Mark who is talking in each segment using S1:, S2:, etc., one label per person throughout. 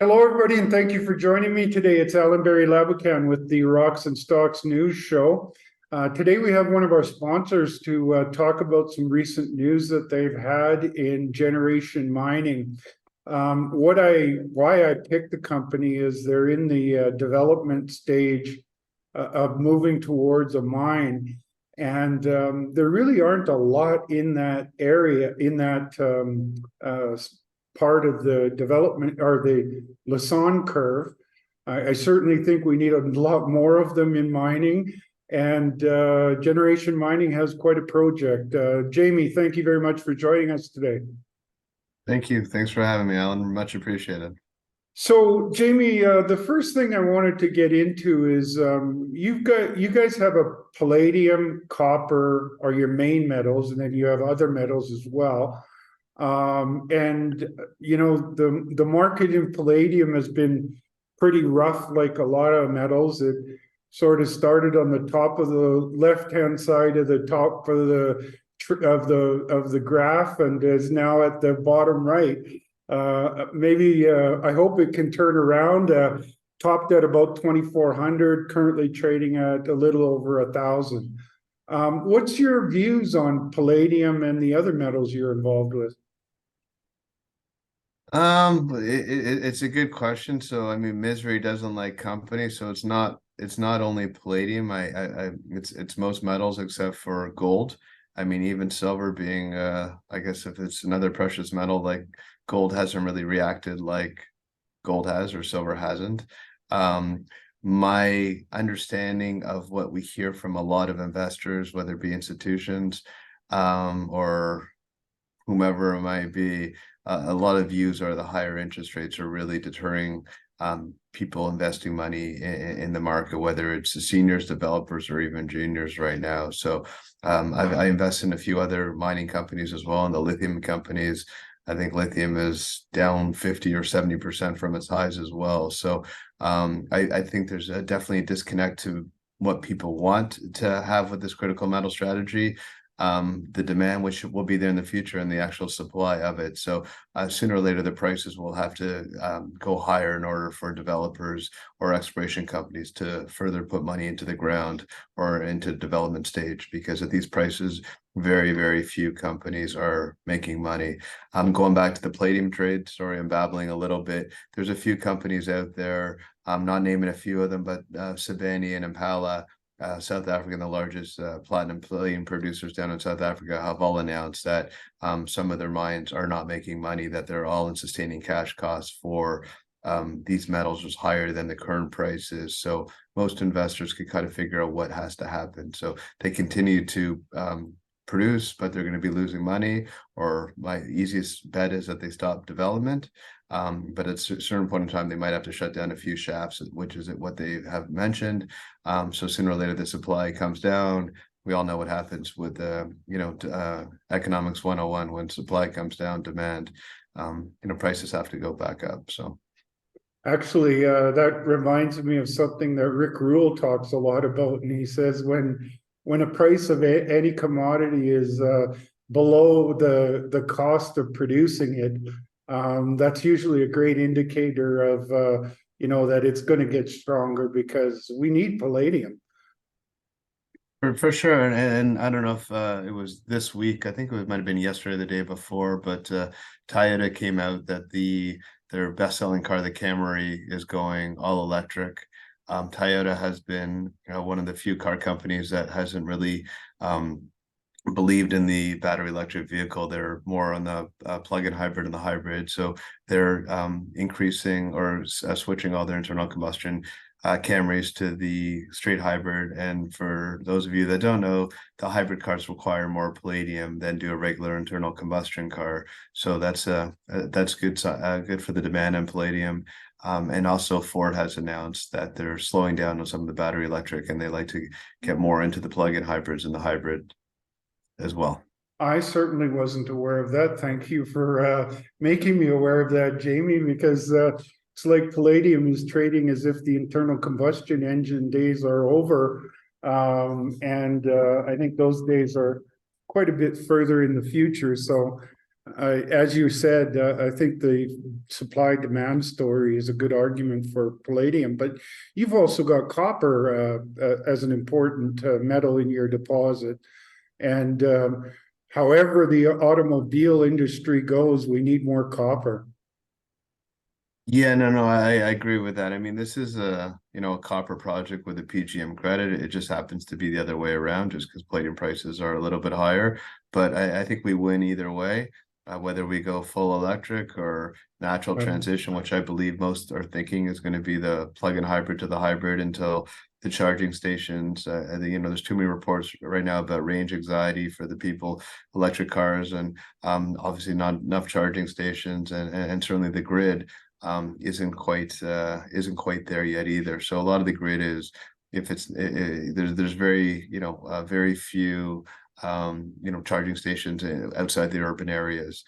S1: Hello, everybody, and thank you for joining me today. It's Allan Laboucan with the Rocks and Stocks News Show. Today, we have one of our sponsors to talk about some recent news that they've had in generation mining. Why I picked the company is they're in the development stage of moving towards a mine, and there really aren't a lot in that area, in that part of the development or the Lassonde Curve. I certainly think we need a lot more of them in mining, and Generation Mining has quite a project. Jamie, thank you very much for joining us today.
S2: Thank you. Thanks for having me, Alan. Much appreciated.
S1: So, Jamie, the first thing I wanted to get into is you guys have a palladium, copper are your main metals, and then you have other metals as well. And you know, the market in palladium has been pretty rough, like a lot of metals. It sort of started on the top of the left-hand side of the top of the graph and is now at the bottom right. I hope it can turn around. Topped at about 2,400, currently trading at a little over 1,000. What's your views on palladium and the other metals you're involved with?
S2: It's a good question. So, I mean, misery doesn't like company. So it's not only palladium. It's most metals except for gold. I mean, even silver being, I guess if it's another precious metal, like gold hasn't really reacted like gold has or silver hasn't. My understanding of what we hear from a lot of investors, whether it be institutions, or whomever it might be, a lot of views are the higher interest rates are really deterring people investing money in the market, whether it's the seniors, developers, or even juniors right now. So I invest in a few other mining companies as well, and the lithium companies. I think lithium is down 50 or 70% from its highs as well. So I think there's definitely a disconnect to what people want to have with this critical metal strategy, the demand, which will be there in the future, and the actual supply of it. So sooner or later, the prices will have to go higher in order for developers or exploration companies to further put money into the ground or into development stage, because at these prices, very, very few companies are making money. I'm going back to the palladium trade. Sorry, I'm babbling a little bit. There's a few companies out there. I'm not naming a few of them, but Sibanye and Impala, South Africa, the largest platinum palladium producers down in South Africa, have all announced that some of their mines are not making money, that they're all in sustaining cash costs for these metals was higher than the current prices. So most investors could kind of figure out what has to happen. So they continue to produce, but they're going to be losing money, or my easiest bet is that they stop development. But at a certain point in time, they might have to shut down a few shafts, which is what they have mentioned. So sooner or later, the supply comes down. We all know what happens with economics 101. When supply comes down, demand, prices have to go back up. So
S1: Actually, that reminds me of something that Rick Rule talks a lot about, and he says when a price of any commodity is below the cost of producing it, that's usually a great indicator of that it's going to get stronger, because we need palladium.
S2: For sure, and I don't know if it was this week. I think might have been yesterday, or the day before. But Toyota came out that their best-selling car, the Camry, is going all electric. Toyota has been one of the few car companies that hasn't really believed in the battery electric vehicle. They're more on the plug-in hybrid and the hybrid. So they're increasing or switching all their internal combustion Camrys to the straight hybrid. And for those of you that don't know, the hybrid cars require more palladium than do a regular internal combustion car. So that's good for the demand in palladium. And also Ford has announced that they're slowing down on some of the battery electric, and they like to get more into the plug-in hybrids and the hybrid as well.
S1: I certainly wasn't aware of that. Thank you for making me aware of that, Jamie, because it's like palladium is trading as if the internal combustion engine days are over. And I think those days are quite a bit further in the future. So As you said, I think the supply demand story is a good argument for palladium, but you've also got copper as an important metal in your deposit. And however the automobile industry goes, we need more copper.
S2: Yeah, no, I agree with that. I mean, this is a, a copper project with a PGM credit. It just happens to be the other way around just because palladium prices are a little bit higher. But I think we win either way, whether we go full electric or natural transition, which I believe most are thinking is going to be the plug-in hybrid to the hybrid until the charging stations. I think, there's too many reports right now about range anxiety for the people, electric cars, and obviously not enough charging stations and certainly the grid isn't quite there yet either. So a lot of the grid is, if it's there's very very few charging stations outside the urban areas.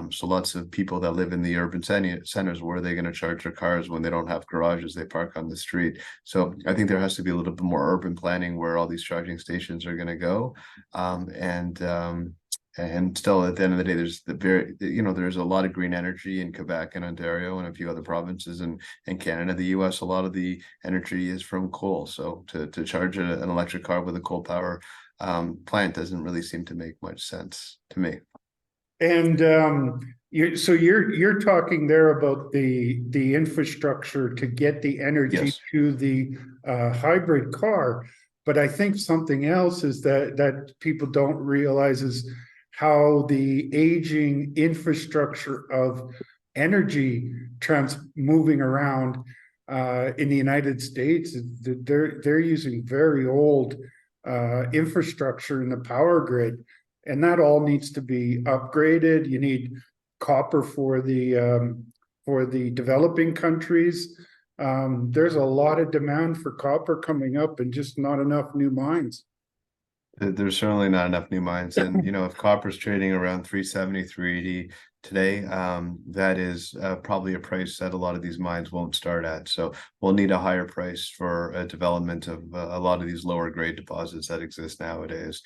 S2: So lots of people that live in the urban centers, where are they going to charge their cars when they don't have garages? They park on the street. So I think there has to be a little bit more urban planning where all these charging stations are going to go. And still, at the end of the day, there's there's a lot of green energy in Quebec and Ontario and a few other provinces in Canada. The US, a lot of the energy is from coal. So to charge an electric car with a coal power plant doesn't really seem to make much sense to me.
S1: And you're talking there about the infrastructure to get the energy
S2: Yes.
S1: to the hybrid car, but I think something else is that people don't realize is how the aging infrastructure of energy moving around in the United States. They're using very old infrastructure in the power grid, and that all needs to be upgraded. You need copper for the developing countries. There's a lot of demand for copper coming up, and just not enough new mines.
S2: There's certainly not enough new mines. And, if copper's trading around 370, 380 today, that is probably a price that a lot of these mines won't start at. So we'll need a higher price for a development of a lot of these lower grade deposits that exist nowadays.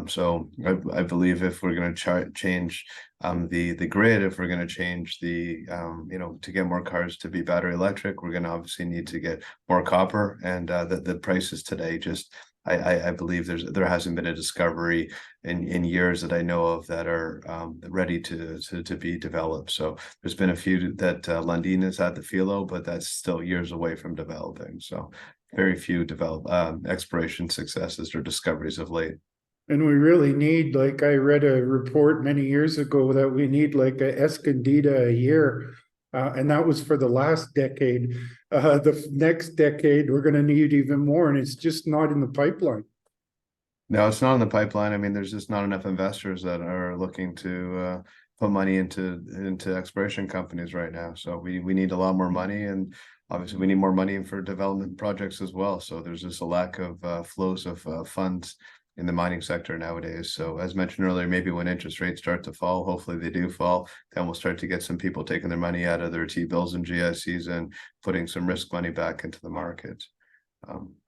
S2: So I believe if we're going to change the grid, if we're going to change to get more cars to be battery electric, we're going to obviously need to get more copper. And the prices today just, I believe there hasn't been a discovery in years that I know of that are ready to be developed. So there's been a few that Lundin has had the Filo, but that's still years away from developing. So very few exploration successes or discoveries of late.
S1: And we really need, like I read a report many years ago that we need like a Escondida a year. And that was for the last decade. The next decade, we're going to need even more, and it's just not in the pipeline.
S2: No, it's not in the pipeline. I mean, there's just not enough investors that are looking to put money into exploration companies right now. So we need a lot more money, and obviously we need more money for development projects as well. So there's just a lack of flows of funds in the mining sector nowadays. So as mentioned earlier, maybe when interest rates start to fall, hopefully they do fall, then we'll start to get some people taking their money out of their T-bills and GICs and putting some risk money back into the market.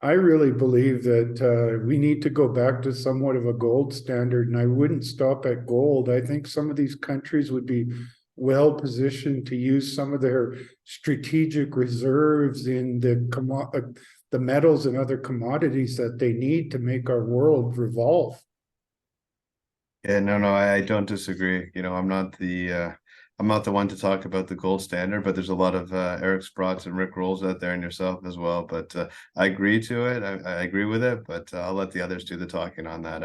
S1: I really believe that we need to go back to somewhat of a gold standard, and I wouldn't stop at gold. I think some of these countries would be well positioned to use some of their strategic reserves in the metals and other commodities that they need to make our world revolve.
S2: Yeah, no, I don't disagree. I'm not the one to talk about the gold standard, but there's a lot of Eric Sprots and Rick Rolls out there and yourself as well. But I agree to it. I agree with it, but I'll let the others do the talking on that.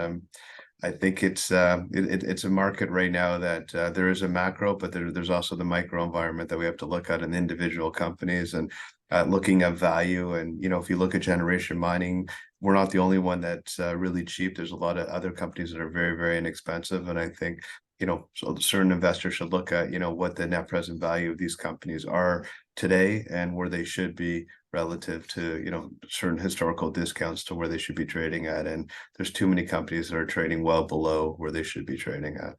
S2: I think it's a market right now that there is a macro, but there's also the micro environment that we have to look at in individual companies and looking at value. And if you look at generation mining, we're not the only one that's really cheap. There's a lot of other companies that are very, very inexpensive, and I think so certain investors should look at what the net present value of these companies are today and where they should be relative to certain historical discounts to where they should be trading at. And there's too many companies that are trading well below where they should be trading at.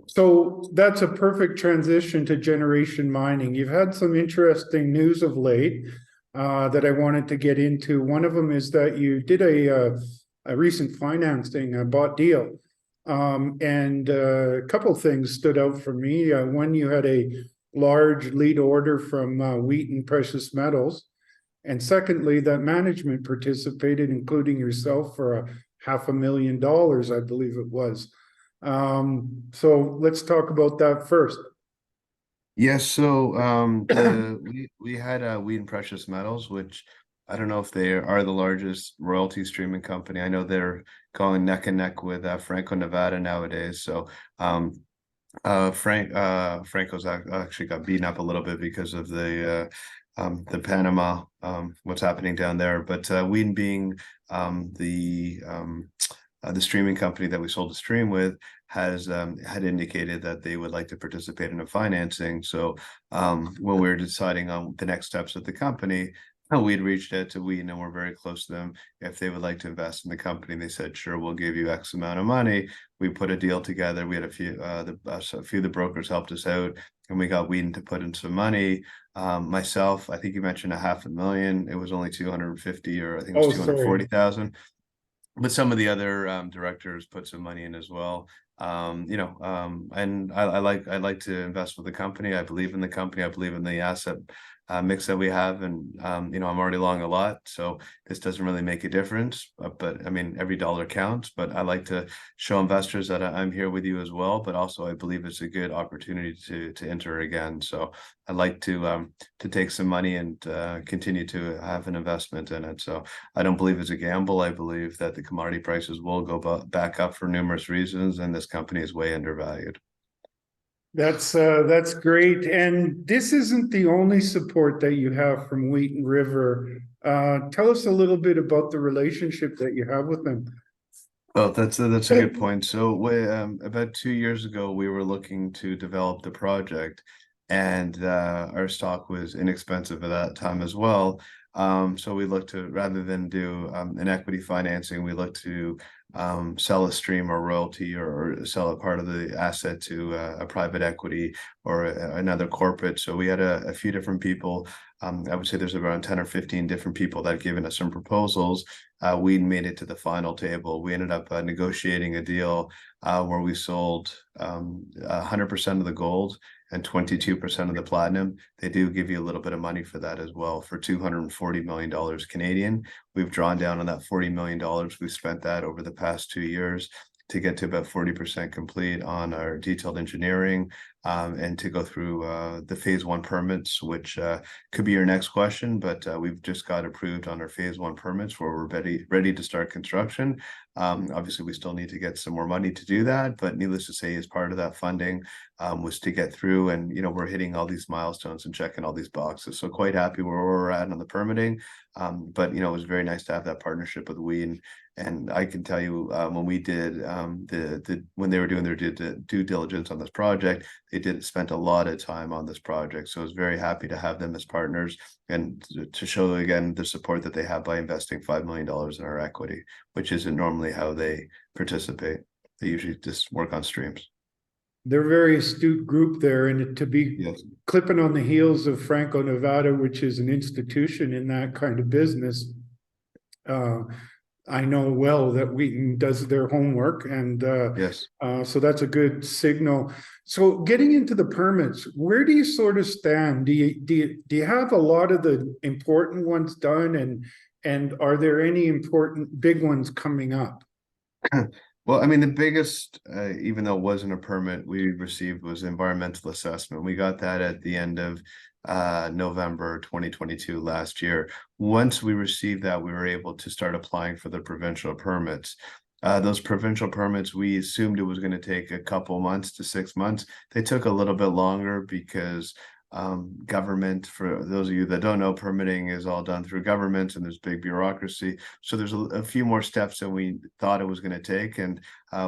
S1: So that's a perfect transition to generation mining. You've had some interesting news of late that I wanted to get into. One of them is that you did a recent financing, a bought deal And a couple things stood out for me. One, you had a large lead order from Wheaton Precious Metals. And secondly, that management participated, including yourself, for a $500,000, I believe it was. So let's talk about that first.
S2: Yes, so we had Wheaton Precious Metals, which I don't know if they are the largest royalty streaming company. I know they're going neck and neck with Franco-Nevada nowadays. So Franco's actually got beaten up a little bit because of the Panama what's happening down there. But Wheaton being the streaming company that we sold the stream with has had indicated that they would like to participate in a financing. So when we were deciding on the next steps of the company, we'd reached out to Wheaton and we're very close to them. If they would like to invest in the company, they said, sure, we'll give you X amount of money. We put a deal together. We had a few of the brokers helped us out, and we got Wheaton to put in some money. Myself, I think you mentioned $500,000. It was only 250, or I think it was
S1: Oh, sorry.
S2: 240,000. But some of the other directors put some money in as well. And I like to invest with the company. I believe in the company. I believe in the asset mix that we have, and I'm already long a lot, so this doesn't really make a difference. But I mean, every dollar counts. But I like to show investors that I'm here with you as well. But also, I believe it's a good opportunity to enter again. So I like to take some money and continue to have an investment in it. So I don't believe it's a gamble. I believe that the commodity prices will go back up for numerous reasons, and this company is way undervalued.
S1: That's great. And this isn't the only support that you have from Wheaton River. Tell us a little bit about the relationship that you have with them.
S2: Well, that's a good point. So about 2 years ago, we were looking to develop the project, and our stock was inexpensive at that time as well. So we looked to, rather than do an equity financing, we looked to sell a stream or royalty, or sell a part of the asset to a private equity or another corporate. So we had a few different people. I would say there's around 10 or 15 different people that have given us some proposals. We made it to the final table. We ended up negotiating a deal where we sold 100% of the gold and 22% of the platinum. They do give you a little bit of money for that as well, for $240 million Canadian. We've drawn down on that $40 million. We've spent that over the past 2 years to get to about 40% complete on our detailed engineering, and to go through the phase one permits, which could be your next question, but we've just got approved on our phase one permits where we're ready to start construction. Obviously, we still need to get some more money to do that, but needless to say, as part of that funding was to get through, and we're hitting all these milestones and checking all these boxes. So quite happy where we're at on the permitting. But it was very nice to have that partnership with Wheaton. And I can tell you, when we did when they were doing their due diligence on this project, they spent a lot of time on this project. So I was very happy to have them as partners, and to show again the support that they have by investing $5 million in our equity, which isn't normally how they participate. They usually just work on streams.
S1: They're a very astute group there, and to be
S2: Yes.
S1: clipping on the heels of Franco-Nevada, which is an institution in that kind of business. I know well that Wheaton does their homework, and
S2: Yes.
S1: so that's a good signal. So getting into the permits, where do you sort of stand? Do you have a lot of the important ones done, and are there any important big ones coming up?
S2: Well, I mean, the biggest, even though it wasn't a permit, we received was environmental assessment. We got that at the end of November 2022 last year. Once we received that, we were able to start applying for the provincial permits. Those provincial permits, we assumed it was going to take a couple months to 6 months. They took a little bit longer because government, for those of you that don't know, permitting is all done through government, and there's big bureaucracy. So there's a few more steps than we thought it was going to take, and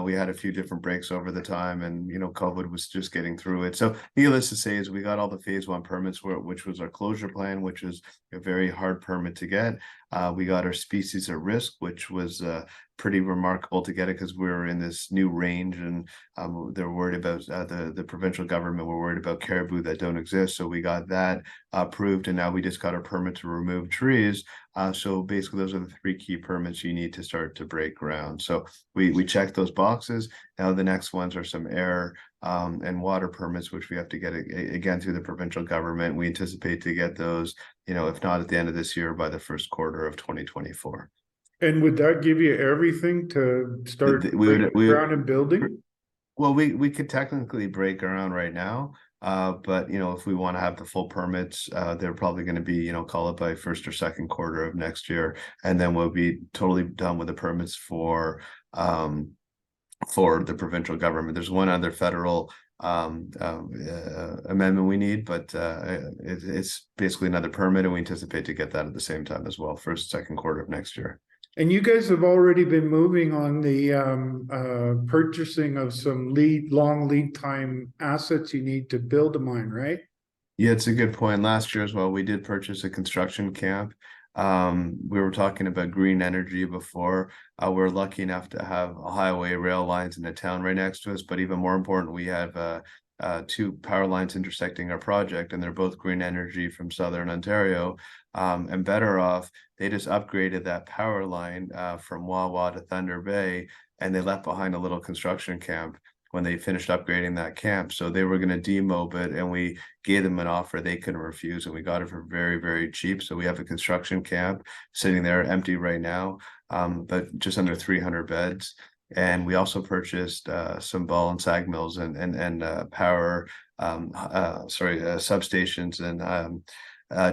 S2: we had a few different breaks over the time, and COVID was just getting through it. So needless to say, is we got all the phase one permits, which was our closure plan, which is a very hard permit to get. We got our species at risk, which was pretty remarkable to get it because we were in this new range, and they're worried about the provincial government were worried about caribou that don't exist. So we got that approved, and now we just got a permit to remove trees. So basically, those are the three key permits you need to start to break ground. So we checked those boxes. Now the next ones are some air and water permits, which we have to get again through the provincial government. We anticipate to get those, if not at the end of this year, by the first quarter of 2024.
S1: And would that give you everything to start breaking ground and building?
S2: Well, we could technically break ground right now, but if we want to have the full permits, they're probably going to be, call it by first or second quarter of next year, and then we'll be totally done with the permits for the provincial government. There's one other federal amendment we need, but it's basically another permit, and we anticipate to get that at the same time as well, first, second quarter of next year.
S1: And you guys have already been moving on the purchasing of some long lead time assets you need to build a mine, right?
S2: Yeah, it's a good point. Last year as well, we did purchase a construction camp. We were talking about green energy before. We're lucky enough to have a highway, rail lines in a town right next to us, but even more important, we have two power lines intersecting our project, and they're both green energy from Southern Ontario. And better off, they just upgraded that power line from Wawa to Thunder Bay, and they left behind a little construction camp when they finished upgrading that camp. So they were going to demob it, and we gave them an offer they couldn't refuse, and we got it for very, very cheap. So we have a construction camp sitting there empty right now, but just under 300 beds. And we also purchased some ball and sag mills and power, substations and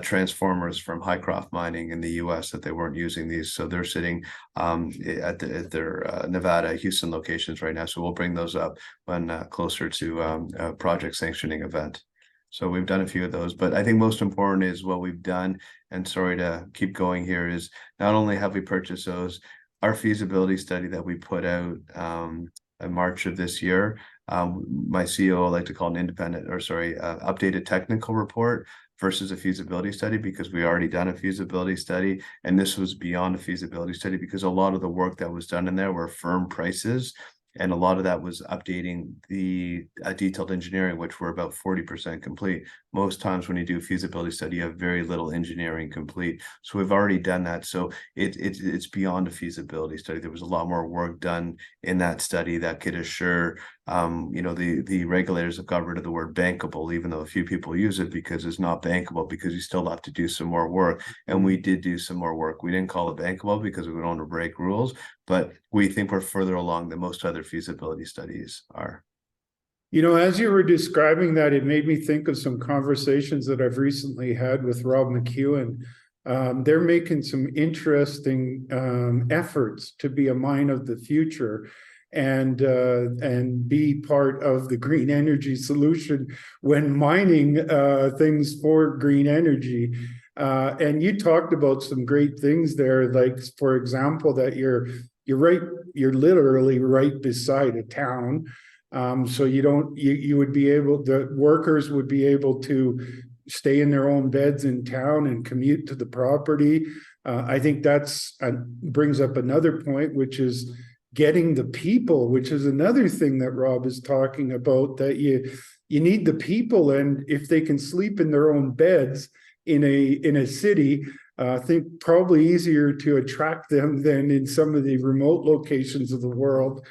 S2: transformers from Hycroft Mining in the U.S. that they weren't using these, so they're sitting at their Nevada, Houston locations right now. So we'll bring those up when closer to a project sanctioning event. So we've done a few of those, but I think most important is what we've done. And sorry to keep going here, is not only have we purchased those, our feasibility study that we put out in March of this year, my CEO, I like to call an updated technical report versus a feasibility study, because we already done a feasibility study, and this was beyond a feasibility study because a lot of the work that was done in there were firm prices, and a lot of that was updating the detailed engineering, which were about 40% complete. Most times when you do a feasibility study, you have very little engineering complete. So we've already done that. So it's beyond a feasibility study. There was a lot more work done in that study that could assure, the regulators have got rid of the word bankable, even though a few people use it, because it's not bankable, because you still have to do some more work. And we did do some more work. We didn't call it bankable because we don't want to break rules, but we think we're further along than most other feasibility studies are.
S1: As you were describing that, it made me think of some conversations that I've recently had with Rob McEwen. They're making some interesting efforts to be a mine of the future and be part of the green energy solution when mining things for green energy. And you talked about some great things there, like, for example, that you're literally right beside a town. So you would be able, the workers would be able to stay in their own beds in town and commute to the property. I think that's brings up another point, which is getting the people, which is another thing that Rob is talking about, that you need the people, and if they can sleep in their own beds in a city, I think probably easier to attract them than in some of the remote locations of the world.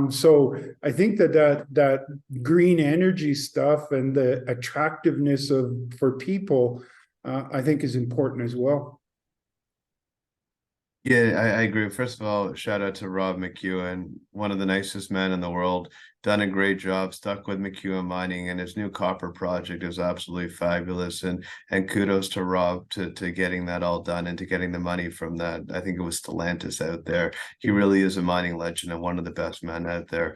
S1: So I think that green energy stuff and the attractiveness for people, I think, is important as well.
S2: Yeah, I agree. First of all, shout out to Rob McEwen, one of the nicest men in the world. Done a great job, stuck with McEwen Mining, and his new copper project is absolutely fabulous. And kudos to Rob to getting that all done and to getting the money from that. I think it was Stellantis out there. He really is a mining legend and one of the best men out there.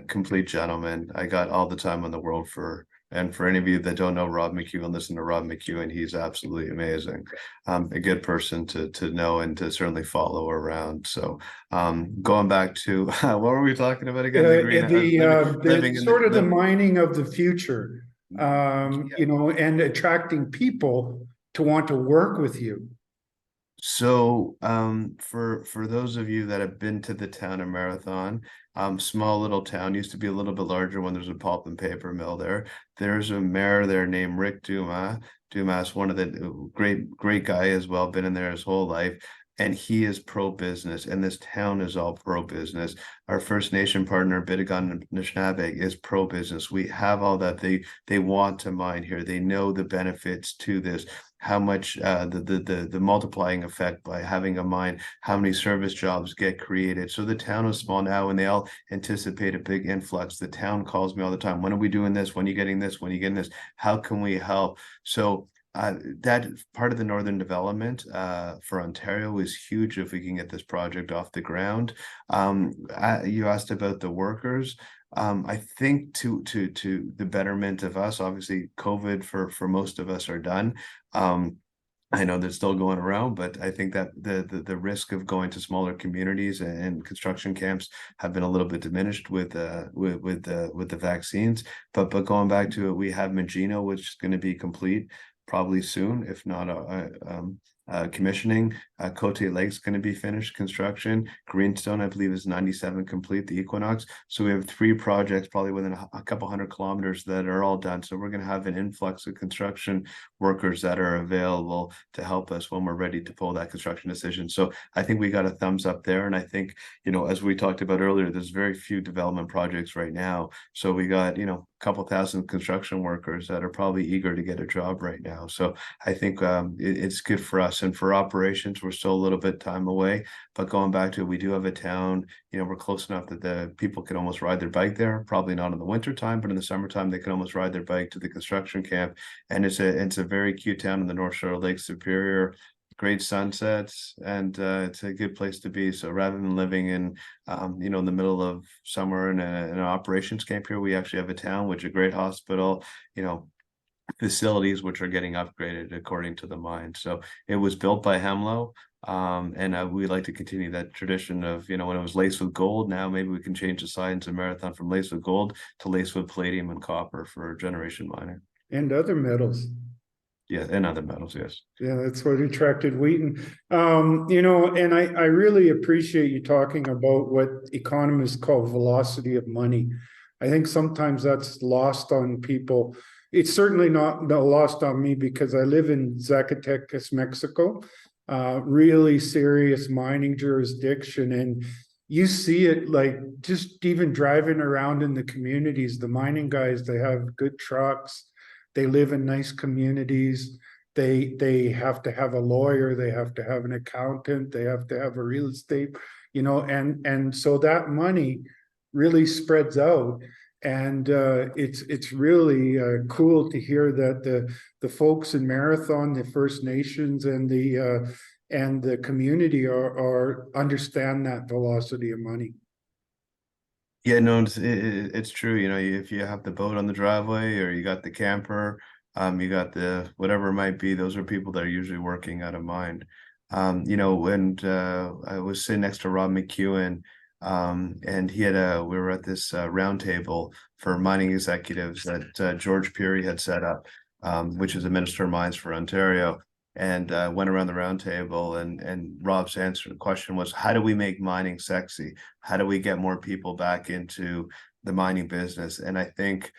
S2: Complete gentleman. I got all the time in the world for. And for any of you that don't know Rob McEwen, listen to Rob McEwen. He's absolutely amazing. A good person to know and to certainly follow around. So going back to what were we talking about again?
S1: The mining of the future, and attracting people to want to work with you.
S2: So, for those of you that have been to the town of Marathon, small little town, used to be a little bit larger when there's a pulp and paper mill there. There's a mayor there named Rick Dumas, one of the great guy as well, been in there his whole life. And he is pro-business, and this town is all pro-business. Our First Nation partner, Bidigon Nishnabeg, is pro-business. We have all that. They want to mine here. They know the benefits to this, how much the multiplying effect by having a mine, how many service jobs get created. So the town is small now, and they all anticipate a big influx. The town calls me all the time. When are we doing this? When are you getting this? When are you getting this? How can we help? So that part of the northern development for Ontario is huge if we can get this project off the ground. You asked about the workers. I think to the betterment of us, obviously COVID for most of us are done. I know they're still going around, but I think that the risk of going to smaller communities and construction camps have been a little bit diminished with the vaccines. But going back to it, we have Magino, which is going to be complete probably soon, if not commissioning. Cote Lake's going to be finished construction. Greenstone, I believe, is 97 complete, the Equinox. So we have 3 projects probably within a couple hundred kilometers that are all done. So we're going to have an influx of construction workers that are available to help us when we're ready to pull that construction decision. So I think we got a thumbs up there. And I think, as we talked about earlier, there's very few development projects right now. So we got, a couple thousand construction workers that are probably eager to get a job right now. So I think it's good for us. And for operations, we're still a little bit time away. But going back to it, we do have a town, we're close enough that the people can almost ride their bike there. Probably not in the winter time, but in the summertime, they can almost ride their bike to the construction camp. And it's a very cute town in the North Shore of Lake Superior. Great sunsets, and it's a good place to be. So rather than living in in the middle of summer in an operations camp here, we actually have a town with a great hospital, facilities which are getting upgraded according to the mine. So it was built by Hemlo. And we like to continue that tradition of, when it was laced with gold. Now maybe we can change the signs of Marathon from laced with gold to laced with palladium and copper for generation mining.
S1: And other metals.
S2: Yeah, and other metals, yes.
S1: Yeah, that's what attracted Wheaton. And I really appreciate you talking about what economists call velocity of money. I think sometimes that's lost on people. It's certainly not lost on me because I live in Zacatecas, Mexico, really serious mining jurisdiction. And you see it like just even driving around in the communities, the mining guys, they have good trucks. They live in nice communities. They have to have a lawyer. They have to have an accountant. They have to have a real estate, and so that money really spreads out. And it's really cool to hear that the folks in Marathon, the First Nations, and the community are understand that velocity of money.
S2: Yeah, no, it's true. If you have the boat on the driveway or you got the camper, you got the whatever it might be, those are people that are usually working out of mine. And I was sitting next to Rob McEwen, and we were at this round table for mining executives that George Peary had set up, which is a Minister of Mines for Ontario. And went around the round table, and Rob's question was, how do we make mining sexy? How do we get more people back into the mining business? And I think,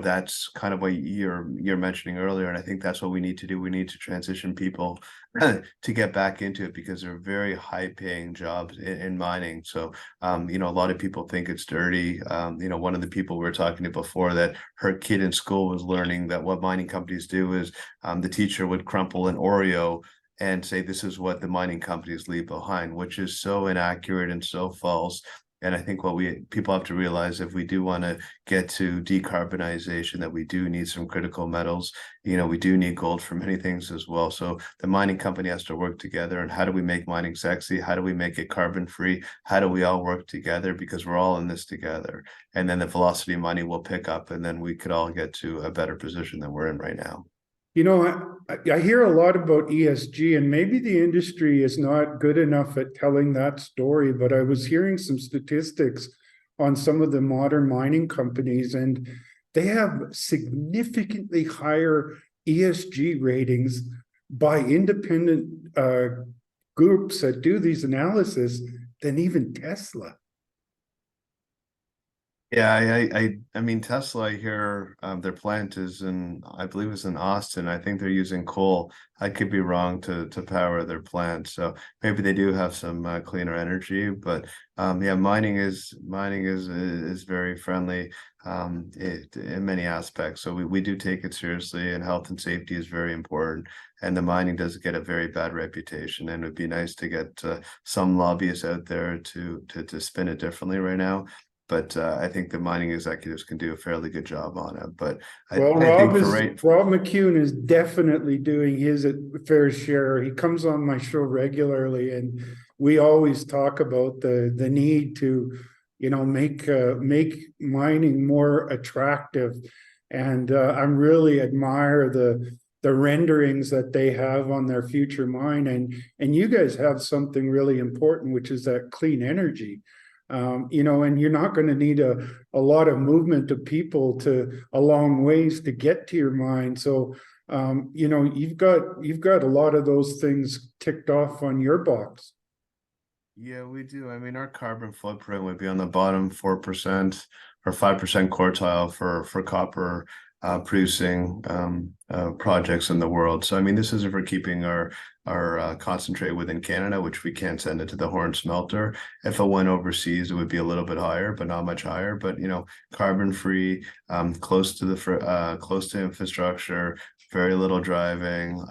S2: that's kind of what you're mentioning earlier. And I think that's what we need to do. We need to transition people to get back into it because they're very high paying jobs in mining. So, a lot of people think it's dirty. One of the people we were talking to before, that her kid in school was learning that what mining companies do is the teacher would crumple an Oreo and say, this is what the mining companies leave behind, which is so inaccurate and so false. And I think what people have to realize, if we do want to get to decarbonization, that we do need some critical metals. We do need gold for many things as well. So the mining company has to work together. And how do we make mining sexy? How do we make it carbon free? How do we all work together? Because we're all in this together. And then the velocity of money will pick up, and then we could all get to a better position than we're in right now.
S1: I hear a lot about ESG, and maybe the industry is not good enough at telling that story, but I was hearing some statistics on some of the modern mining companies, and they have significantly higher ESG ratings by independent groups that do these analysis than even Tesla.
S2: Yeah, I mean Tesla here, their plant is in, I believe it's in Austin. I think they're using coal. I could be wrong to power their plant. So maybe they do have some cleaner energy, but yeah, mining is very friendly in many aspects. So we do take it seriously, and health and safety is very important. And the mining does get a very bad reputation, and it would be nice to get some lobbyists out there to spin it differently right now. But I think the mining executives can do a fairly good job on it. But
S1: Well,
S2: I think for right,
S1: Rob McCune is definitely doing his fair share. He comes on my show regularly, and we always talk about the need to, make mining more attractive. And I'm really admire the renderings that they have on their future mine, and you guys have something really important, which is that clean energy. And you're not going to need a lot of movement of people to a long ways to get to your mine. So, you've got a lot of those things ticked off on your box.
S2: yeah, we do. I mean, our carbon footprint would be on the bottom 4% or 5% quartile for copper producing projects in the world. So I mean, this isn't for keeping our concentrate within Canada, which we can't send it to the Horn smelter. If it went overseas, it would be a little bit higher, but not much higher. But carbon free, close to close to infrastructure, very little driving.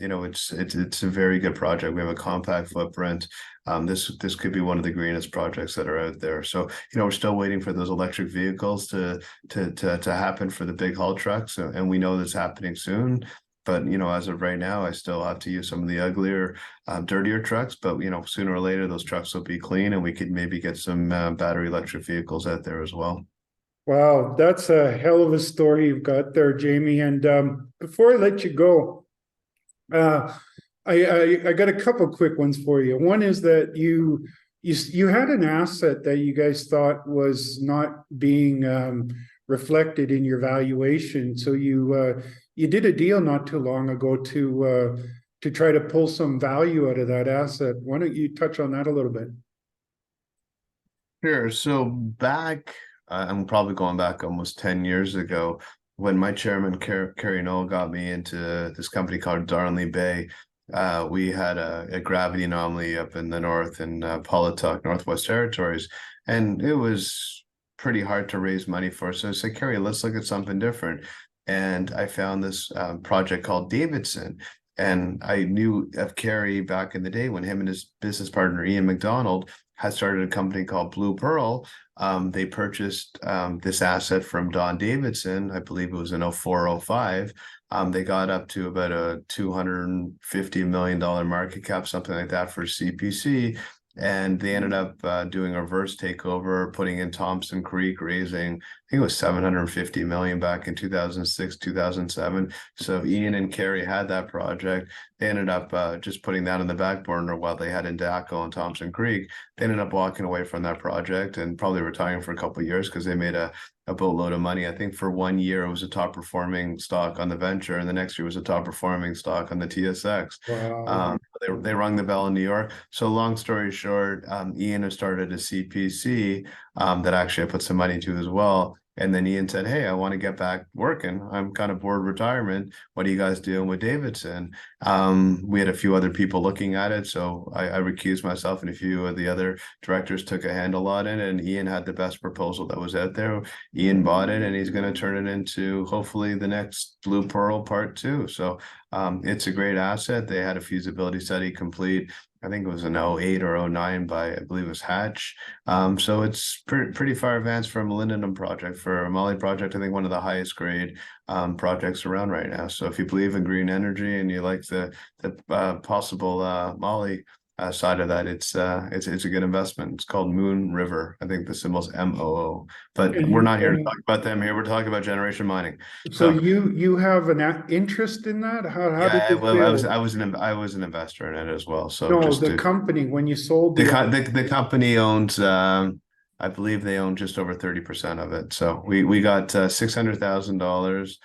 S2: It's a very good project. We have a compact footprint. This could be one of the greenest projects that are out there. So we're still waiting for those electric vehicles to happen for the big haul trucks, and we know that's happening soon. But as of right now, I still have to use some of the uglier, dirtier trucks. But sooner or later, those trucks will be clean, and we could maybe get some battery electric vehicles out there as well.
S1: Wow, that's a hell of a story you've got there, Jamie. And before I let you go, uh, I got a couple quick ones for you. One is that you had an asset that you guys thought was not being reflected in your valuation. So you did a deal not too long ago to try to pull some value out of that asset. Why don't you touch on that a little bit?
S2: Sure. So back, I'm probably going back almost 10 years ago, when my chairman, Kerry Knoll, got me into this company called Darnley Bay. We had a gravity anomaly up in the north in Paulatuck, Northwest Territories, and it was pretty hard to raise money for. So I said, Kerry, let's look at something different. And I found this project called Davidson. And I knew of Kerry back in the day when him and his business partner, Ian McDonald, had started a company called Blue Pearl. They purchased this asset from Don Davidson. I believe it was in 0405. They got up to about a $250 million market cap, something like that, for CPC. And they ended up doing a reverse takeover, putting in Thompson Creek, raising, I think it was 750 million back in 2006, 2007. So Ian and Kerry had that project. They ended up just putting that on the back burner while they had Indaco and Thompson Creek. They ended up walking away from that project and probably retiring for a couple of years because they made a boatload of money. I think for 1 year it was a top performing stock on the venture, and the next year was a top performing stock on the TSX.
S1: Wow.
S2: They rung the bell in New York. So long story short, Ian has started a CPC that actually I put some money to as well. And then Ian said, "Hey, I want to get back working. I'm kind of bored retirement. What are you guys doing with Davidson?" We had a few other people looking at it, so I recused myself, and a few of the other directors took a handle on it. And Ian had the best proposal that was out there. Ian bought it, and he's going to turn it into hopefully the next Blue Pearl Part 2. So it's a great asset. They had a feasibility study complete. I think it was an 08 or 09 by, I believe it was Hatch. So it's pretty far advanced from a molybdenum project. For a Moly project, I think one of the highest grade projects around right now. So if you believe in green energy and you like the possible Moly side of that, it's a good investment. It's called Moon River. I think the symbol's MOO. But we're not here to talk about them here. We're talking about generation mining.
S1: So you have an interest in that? How did
S2: Yeah,
S1: you
S2: well,
S1: feel?
S2: I was an investor in it as well. So
S1: No,
S2: just
S1: the
S2: to
S1: company when you sold
S2: the company owns I believe they own just over 30% of it. So we got $600,000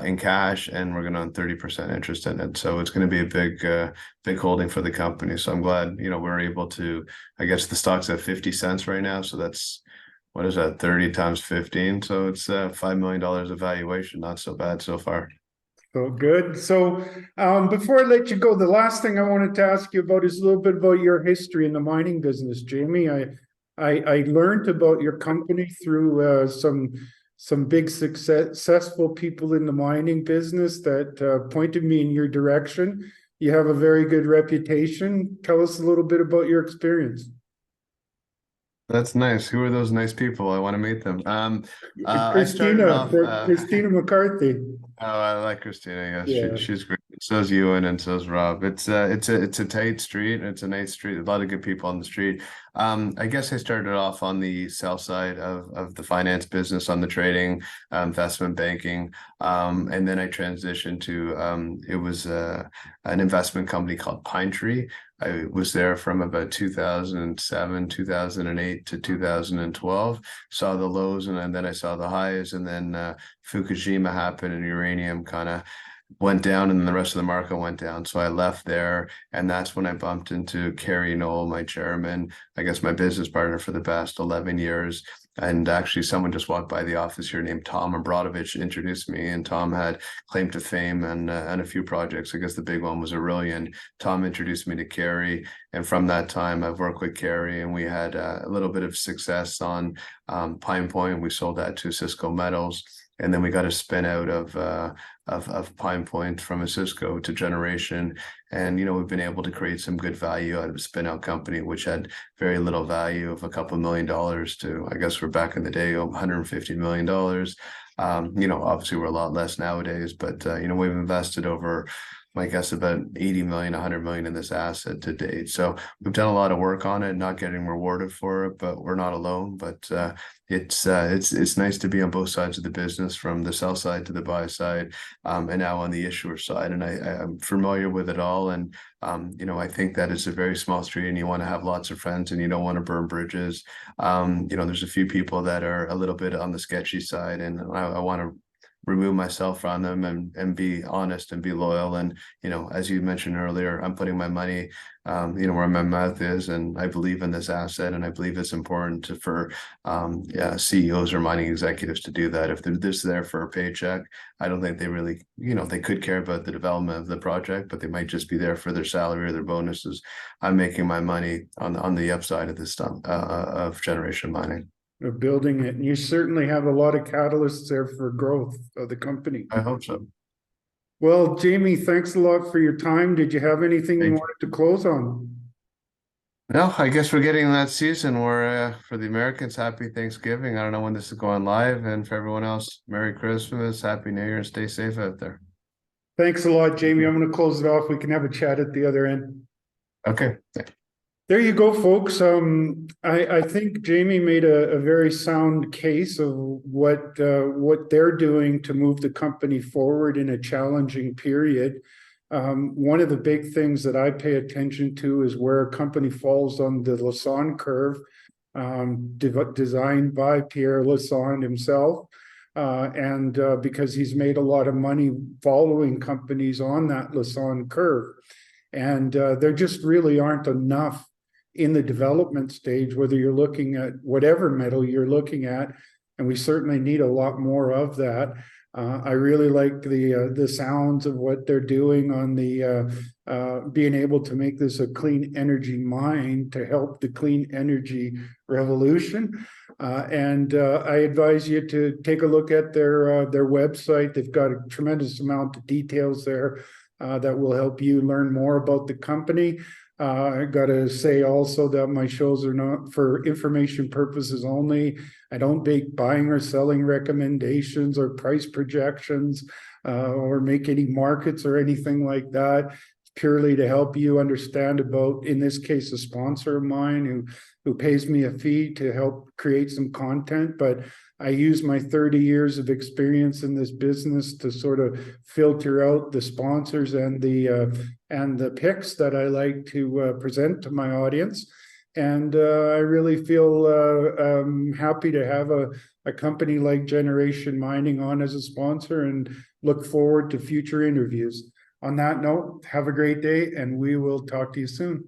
S2: in cash, and we're going to own 30% interest in it. So it's going to be a big holding for the company. So I'm glad, we're able to, I guess the stock's at 50 cents right now. So that's, what is that, 30 times 15? So it's $5 million of valuation. Not so bad so far.
S1: So good. So before I let you go, the last thing I wanted to ask you about is a little bit about your history in the mining business, Jamie. I learned about your company through some big successful people in the mining business that pointed me in your direction. You have a very good reputation. Tell us a little bit about your experience.
S2: That's nice. Who are those nice people? I want to meet them. I started off.
S1: Christina McCarthy.
S2: Oh, I like Christina. Yes,
S1: Yeah.
S2: she's great. So is Ewan and so is Rob. It's a tight street. It's a nice street. A lot of good people on the street. I guess I started off on the sell side of the finance business, on the trading, investment banking, and then I transitioned to it was an investment company called Pine Tree. I was there from about 2007, 2008 to 2012. Saw the lows and then I saw the highs, and then Fukushima happened and uranium kind of went down and the rest of the market went down. So I left there, and that's when I bumped into Kerry Knoll, my chairman, I guess my business partner for the past 11 years. And actually someone just walked by the office here named Tom Abradovich, introduced me, and Tom had claim to fame and a few projects. I guess the big one was Aurelian. Tom introduced me to Kerry, and from that time I've worked with Kerry, and we had a little bit of success on Pine Point. We sold that to Cisco Metals. And then we got a spin out of Pine Point from a Cisco to Generation. And, we've been able to create some good value out of a spin out company, which had very little value of a couple $1 million to, I guess we're back in the day, $150 million. Obviously we're a lot less nowadays, but, we've invested over, I guess, about 80 million, 100 million in this asset to date. So we've done a lot of work on it, not getting rewarded for it, but we're not alone. But it's nice to be on both sides of the business, from the sell side to the buy side, and now on the issuer side. And I'm familiar with it all. And I think that it's a very small street, and you want to have lots of friends, and you don't want to burn bridges. There's a few people that are a little bit on the sketchy side, and I want to remove myself from them and be honest and be loyal. And, as you mentioned earlier, I'm putting my money, where my mouth is, and I believe in this asset, and I believe it's important for CEOs or mining executives to do that. If they're just there for a paycheck, I don't think they really, they could care about the development of the project, but they might just be there for their salary or their bonuses. I'm making my money on the upside of this stuff, of Generation Mining.
S1: Of building it. And you certainly have a lot of catalysts there for growth of the company.
S2: I hope so.
S1: Well, Jamie, thanks a lot for your time. Did you have anything you wanted to close on?
S2: No, I guess we're getting that season where for the Americans, happy Thanksgiving. I don't know when this is going live, and for everyone else, Merry Christmas, Happy New Year, and stay safe out there.
S1: Thanks a lot, Jamie. I'm going to close it off. We can have a chat at the other end.
S2: Okay.
S1: There you go, folks. I think Jamie made a very sound case of what they're doing to move the company forward in a challenging period. One of the big things that I pay attention to is where a company falls on the Lassonde Curve, designed by Pierre Lassonde himself. And because he's made a lot of money following companies on that Lassonde Curve. And there just really aren't enough in the development stage, whether you're looking at whatever metal you're looking at, and we certainly need a lot more of that. I really like the sounds of what they're doing on the being able to make this a clean energy mine to help the clean energy revolution. And I advise you to take a look at their website. They've got a tremendous amount of details there that will help you learn more about the company. I got to say also that my shows are not for information purposes only. I don't make buying or selling recommendations or price projections or make any markets or anything like that. It's purely to help you understand about, in this case, a sponsor of mine who pays me a fee to help create some content. But I use my 30 years of experience in this business to sort of filter out the sponsors and the picks that I like to present to my audience. And I really feel happy to have a company like Generation Mining on as a sponsor and look forward to future interviews. On that note, have a great day and we will talk to you soon.